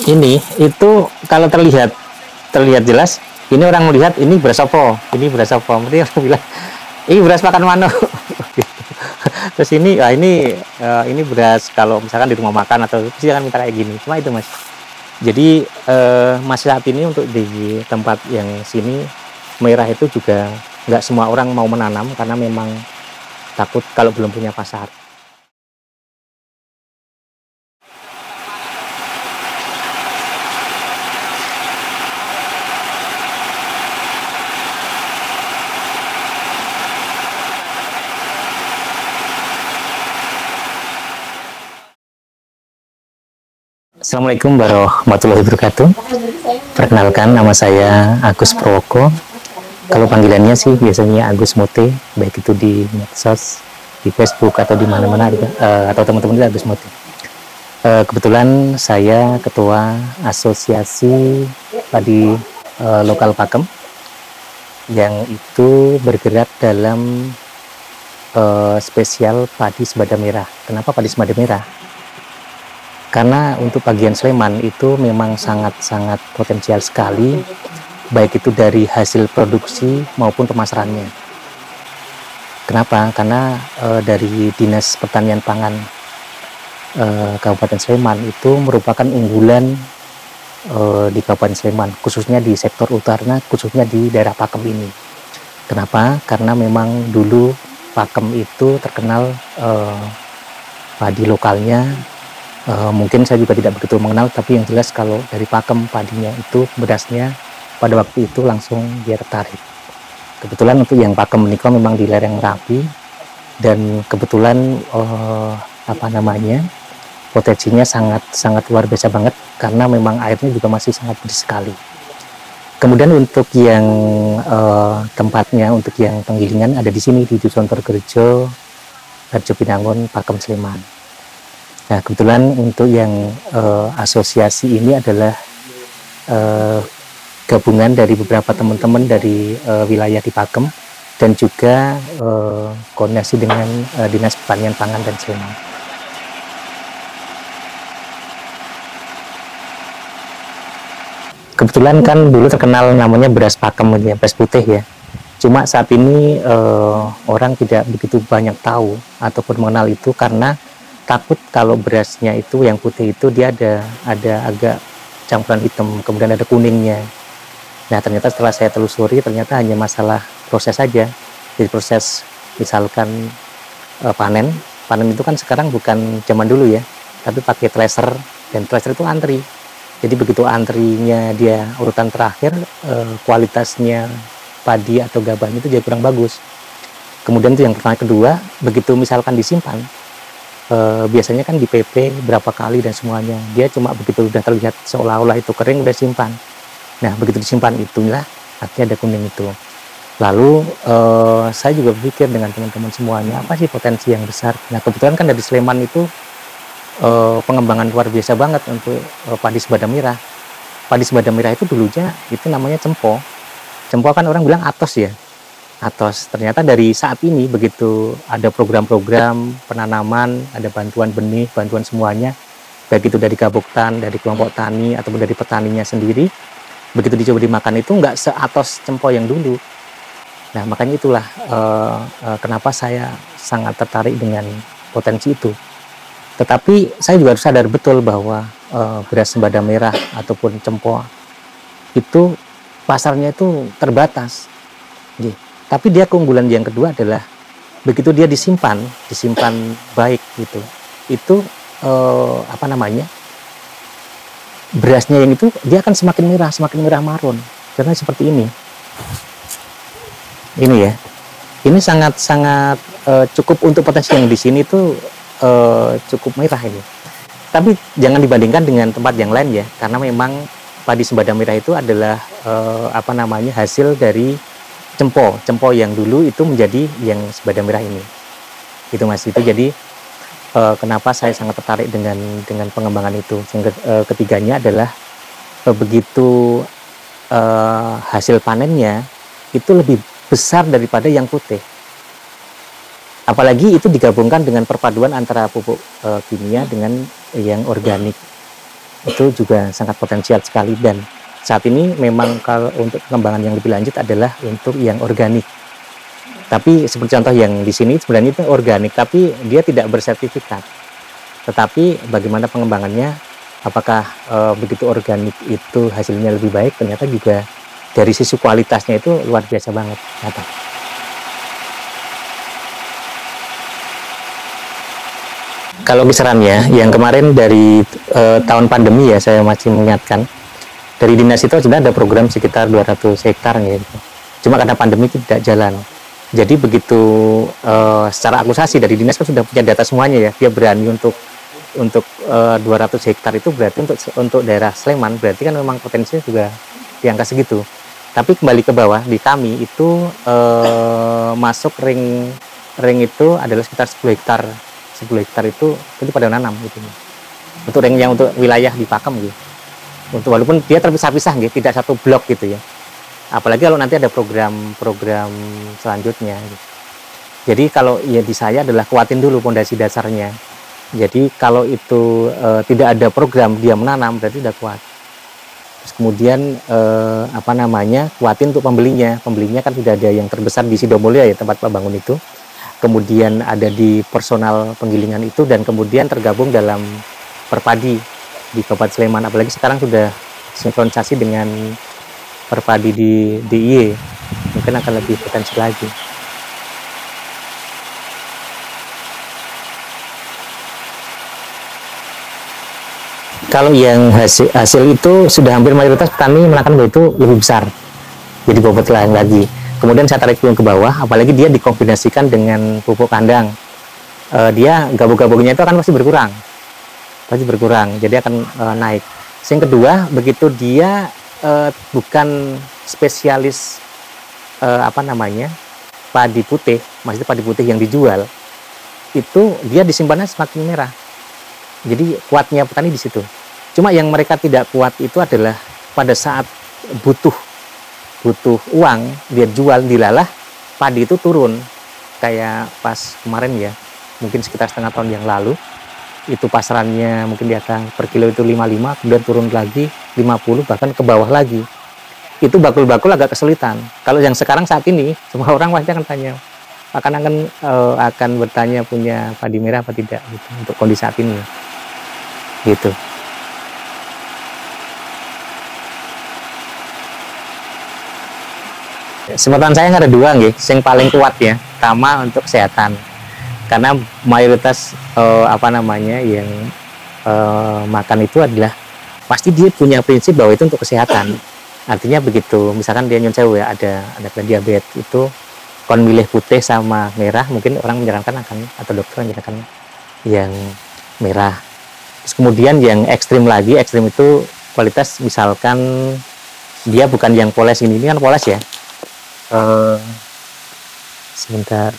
Ini itu kalau terlihat jelas, ini orang melihat ini beras apa, ini beras apa, berarti orang bilang ini beras pakan mano. Terus ini, ini beras kalau misalkan di rumah makan atau pasti akan minta kayak gini. Cuma itu mas. Jadi masih saat ini untuk di tempat yang sini merah itu juga nggak semua orang mau menanam karena memang takut kalau belum punya pasar. Assalamualaikum warahmatullahi wabarakatuh. Perkenalkan, nama saya Agus Prowoko. Kalau panggilannya sih biasanya Agus Mote, baik itu di medsos, di Facebook atau di mana-mana, atau teman-teman itu Agus Mote. Kebetulan saya ketua asosiasi padi lokal Pakem yang itu bergerak dalam spesial padi Sembada Merah. Kenapa padi Sembada Merah? Karena untuk bagian Sleman itu memang sangat-sangat potensial sekali, baik itu dari hasil produksi maupun pemasarannya. Kenapa? Karena dari Dinas Pertanian Pangan Kabupaten Sleman itu merupakan unggulan di Kabupaten Sleman, khususnya di sektor utara, khususnya di daerah Pakem ini. Kenapa? Karena memang dulu Pakem itu terkenal padi lokalnya. Mungkin saya juga tidak begitu mengenal, tapi yang jelas kalau dari Pakem padinya itu berasnya pada waktu itu langsung dia tertarik. Kebetulan untuk yang Pakem menikah memang di lereng Merapi, dan kebetulan potensinya sangat luar biasa banget karena memang airnya juga masih sangat bersih sekali. Kemudian untuk yang tempatnya untuk yang penggilingan ada di sini di Dusun Torgerjo, Harjo Binangun, Pakem, Sleman. Nah, kebetulan untuk yang asosiasi ini adalah gabungan dari beberapa teman-teman dari wilayah di Pakem dan juga koordinasi dengan Dinas Pertanian Pangan dan Sleman. Kebetulan kan dulu terkenal namanya beras Pakem, beras putih ya. Cuma saat ini orang tidak begitu banyak tahu ataupun mengenal itu karena takut kalau berasnya itu yang putih itu dia ada agak campuran hitam, kemudian ada kuningnya. Nah, ternyata setelah saya telusuri ternyata hanya masalah proses saja. Jadi proses misalkan panen itu kan sekarang bukan zaman dulu ya, tapi pakai thresher, dan thresher itu antri. Jadi begitu antrinya dia urutan terakhir, kualitasnya padi atau gabahnya itu jadi kurang bagus. Kemudian itu yang pertama. Kedua, begitu misalkan disimpan, biasanya kan di PP berapa kali dan semuanya, dia cuma begitu udah terlihat seolah-olah itu kering udah simpan. Nah, begitu disimpan itulah artinya ada kuning itu. Lalu saya juga berpikir dengan teman-teman semuanya, apa sih potensi yang besar. Nah, kebetulan kan dari Sleman itu pengembangan luar biasa banget untuk padi Sembada Merah. Padi Sembada Merah itu dulunya itu namanya Cempo. Cempo kan orang bilang Atos ya, Atos. Ternyata dari saat ini begitu ada program-program penanaman, ada bantuan benih, bantuan semuanya, baik itu dari Gaboktan, dari kelompok tani ataupun dari petaninya sendiri, begitu dicoba dimakan itu nggak se-Atos Cempo yang dulu. Nah, makanya itulah kenapa saya sangat tertarik dengan potensi itu. Tetapi saya juga harus sadar betul bahwa beras Sembada Merah ataupun Cempo itu pasarnya itu terbatas. Tapi dia keunggulan yang kedua adalah begitu dia disimpan baik gitu, itu berasnya yang itu dia akan semakin merah marun. Karena seperti ini ya, ini sangat cukup untuk potensi yang di sini tuh cukup merah ini. Tapi jangan dibandingkan dengan tempat yang lain ya, karena memang padi Sembada Merah itu adalah hasil dari Cempo yang dulu itu menjadi yang Sembada Merah ini. Itu Mas, itu jadi kenapa saya sangat tertarik dengan pengembangan itu. Yang ketiganya adalah begitu hasil panennya itu lebih besar daripada yang putih. Apalagi itu digabungkan dengan perpaduan antara pupuk kimia dengan yang organik. itu juga sangat potensial sekali. Dan saat ini memang kalau untuk pengembangan yang lebih lanjut adalah untuk yang organik. Tapi seperti contoh yang di sini sebenarnya itu organik, tapi dia tidak bersertifikat. Tetapi bagaimana pengembangannya, apakah begitu organik itu hasilnya lebih baik? Ternyata juga dari sisi kualitasnya itu luar biasa banget. Ternyata. Kalau kisarannya, yang kemarin dari tahun pandemi ya, saya masih mengingatkan, dari dinas itu sudah ada program sekitar 200 hektar gitu. Cuma karena pandemi itu tidak jalan. Jadi begitu secara akusasi dari dinas kan sudah punya data semuanya ya, dia berani untuk 200 hektar itu berarti untuk daerah Sleman berarti kan memang potensinya juga di angka segitu. Tapi kembali ke bawah di kami itu masuk ring itu adalah sekitar 10 hektar. 10 hektar itu pada nanam gitu. Untuk ring yang untuk wilayah di Pakem gitu. Untuk walaupun dia terpisah-pisah gitu, tidak satu blok gitu ya. Apalagi kalau nanti ada program selanjutnya gitu. Jadi kalau ya di saya adalah kuatin dulu fondasi dasarnya. Jadi kalau itu tidak ada program dia menanam berarti udah kuat. Terus kemudian kuatin untuk pembelinya. Pembelinya kan sudah ada yang terbesar di Sidomulyo ya, tempat Pak Bangun itu. Kemudian ada di personal penggilingan itu, dan kemudian tergabung dalam Perpadi di Kabupaten Sleman. Apalagi sekarang sudah sinkronisasi dengan Perpadi di DIY, mungkin akan lebih potensi lagi. Kalau yang hasil itu sudah hampir mayoritas petani menekan bahwa itu lebih besar, jadi bobot lain lagi. Kemudian saya tarik ke bawah, apalagi dia dikombinasikan dengan pupuk kandang, dia gabung-gabungnya itu akan pasti berkurang, jadi akan naik. Yang kedua, begitu dia bukan spesialis padi putih, maksudnya padi putih yang dijual, itu dia disimpannya semakin merah. Jadi kuatnya petani di situ. Cuma yang mereka tidak kuat itu adalah pada saat butuh uang, dia jual dilalah, padi itu turun. Kayak pas kemarin ya, mungkin sekitar setengah tahun yang lalu, itu pasarannya mungkin di atas per kilo itu 55, kemudian turun lagi 50, bahkan ke bawah lagi. Itu bakul-bakul agak kesulitan. Kalau yang sekarang saat ini, semua orang pasti akan tanya, akan bertanya punya padi merah apa tidak gitu, untuk kondisi saat ini gitu. Kesempatan saya nggak ada dua nggih, yang paling kuat ya, pertama untuk kesehatan, karena mayoritas yang makan itu adalah pasti dia punya prinsip bahwa itu untuk kesehatan. Artinya begitu, misalkan dia nyun sewu ya, ada diabetes itu kon milih putih sama merah, mungkin orang menyarankan atau dokter menyarankan yang merah. Terus kemudian yang ekstrim itu kualitas, misalkan dia bukan yang poles ini kan poles ya. Sebentar,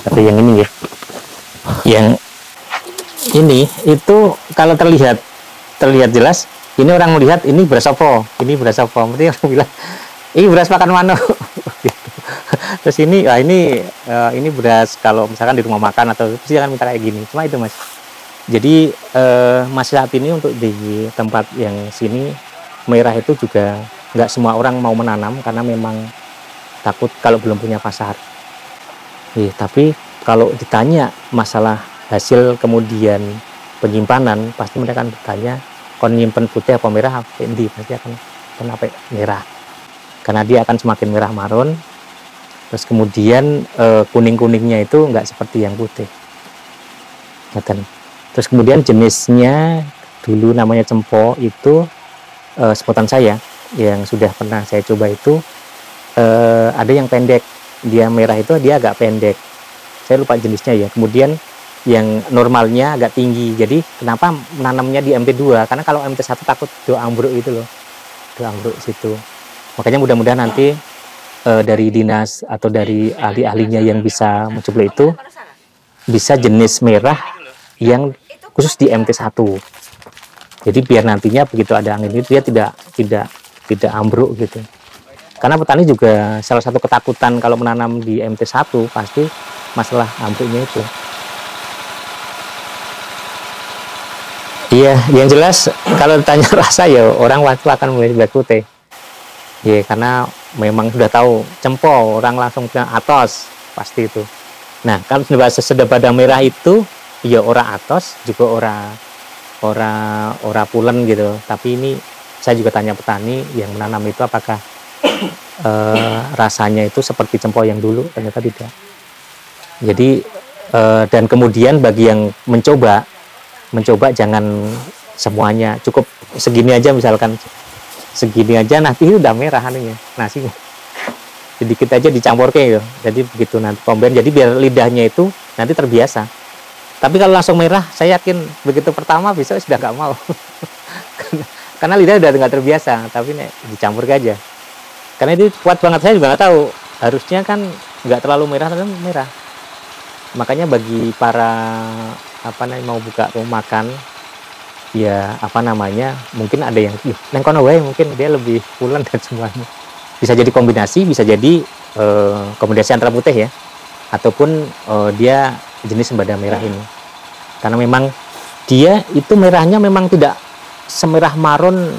atau yang ini ya, yang ini itu kalau terlihat jelas, ini orang melihat ini beras apa, berarti orang bilang ini beras makan mano. Terus ini beras kalau misalkan di rumah makan atau pasti akan minta kayak gini. Cuma itu mas, jadi masih saat ini untuk di tempat yang sini merah itu juga nggak semua orang mau menanam karena memang takut kalau belum punya pasar. Tapi kalau ditanya masalah hasil kemudian penyimpanan, pasti mereka akan bertanya, kon nyimpen putih apa merah apa ini, pasti akan kenapa merah, karena dia akan semakin merah marun. Terus kemudian kuning-kuningnya itu nggak seperti yang putih. Terus kemudian jenisnya dulu namanya cempo itu sebutan saya yang sudah pernah saya coba itu ada yang pendek, dia merah itu dia agak pendek, saya lupa jenisnya ya. Kemudian yang normalnya agak tinggi. Jadi kenapa menanamnya di MT2, karena kalau MT1 takut ambruk itu loh, ambruk situ. Makanya mudah-mudahan nanti dari dinas atau dari ahli-ahlinya yang bisa mencoba itu bisa jenis merah yang khusus di MT1. Jadi biar nantinya begitu ada angin itu dia tidak ambruk gitu. Karena petani juga salah satu ketakutan kalau menanam di MT1 pasti masalah ambruknya itu. Iya, yang jelas kalau ditanya rasa ya orang waktu akan memilih beras putih. Ya karena memang sudah tahu cempo, orang langsung bilang atos pasti itu. Nah, kalau sudah pada merah itu ya ora atos juga ora ora pulen gitu. Tapi ini saya juga tanya petani yang menanam itu apakah rasanya itu seperti cempo yang dulu, ternyata tidak. Jadi dan kemudian bagi yang mencoba jangan semuanya, cukup segini aja, misalkan segini aja nanti udah merah anunya nasinya, sedikit aja dicampur kayak gitu. Jadi begitu nanti combine, jadi biar lidahnya itu nanti terbiasa. Tapi kalau langsung merah, saya yakin begitu pertama besok sudah nggak mau. Karena lidah udah nggak terbiasa. Tapi nih dicampur aja, karena itu kuat banget. Saya juga nggak tahu, harusnya kan nggak terlalu merah, tapi merah. Makanya bagi para mau buka rumah makan, ya mungkin ada yang neng kono wae, mungkin dia lebih pulen dan semuanya. Bisa jadi kombinasi, bisa jadi kombinasi antara putih ya, ataupun dia jenis sembada merah ini. Karena memang dia itu merahnya memang tidak semerah marun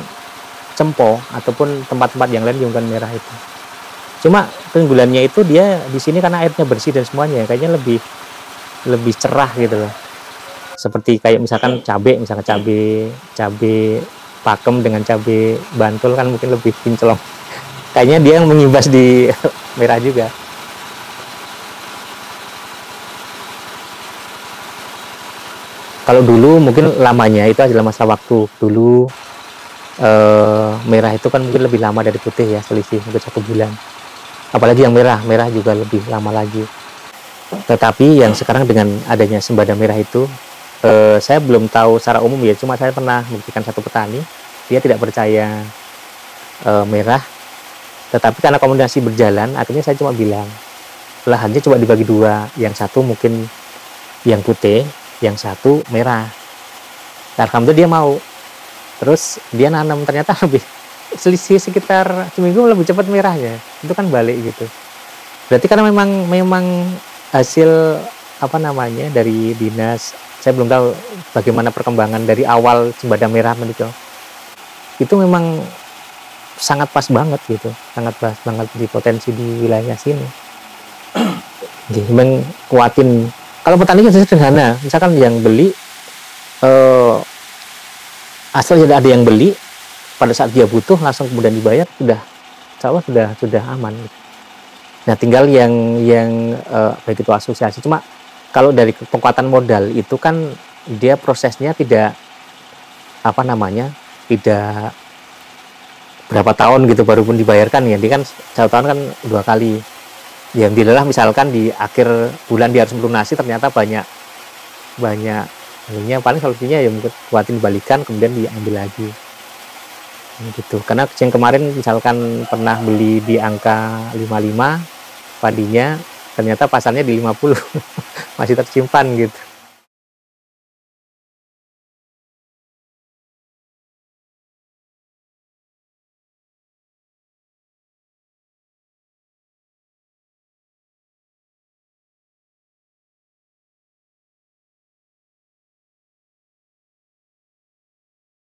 cempo ataupun tempat-tempat yang lain yang bukan merah itu. Cuma keunggulannya itu dia di sini karena airnya bersih dan semuanya, kayaknya lebih cerah gitu loh. Seperti kayak misalkan cabai pakem dengan cabai Bantul kan mungkin lebih kinclong. Kayaknya dia mengimbas di merah juga. Kalau dulu mungkin lamanya itu adalah masalah waktu. Dulu merah itu kan mungkin lebih lama dari putih ya, selisih mungkin 1 bulan. Apalagi yang merah juga lebih lama lagi. Tetapi yang sekarang dengan adanya sembada merah itu, saya belum tahu secara umum ya, cuma saya pernah membuktikan satu petani, dia tidak percaya merah, tetapi karena komunikasi berjalan, akhirnya saya cuma bilang, lahannya coba dibagi 2, yang satu mungkin yang putih, yang satu merah. Alhamdulillah dia mau, terus dia nanam, ternyata lebih selisih sekitar seminggu lebih cepat merahnya, itu kan balik gitu. Berarti karena memang hasil dari dinas. Saya belum tahu bagaimana perkembangan dari awal sembada merah menikah. Itu memang sangat pas banget gitu, sangat pas banget di potensi di wilayah sini. Jadi memang kuatin. Kalau petani kan sederhana, misalkan yang beli asal ada yang beli, pada saat dia butuh langsung kemudian dibayar, sudah aman. Nah tinggal yang baik itu asosiasi. Cuma kalau dari penguatan modal itu kan dia prosesnya tidak tidak berapa tahun gitu baru pun dibayarkan ya. Dia kan 1 tahun kan 2 kali. Yang dilelah misalkan di akhir bulan dia harus melunasi, ternyata banyak ininya, paling solusinya ya mungkin buatin balikan kemudian diambil lagi. Gitu. Karena yang kemarin misalkan pernah beli di angka 55 padinya, ternyata pasarnya di 50. Masih tersimpan gitu.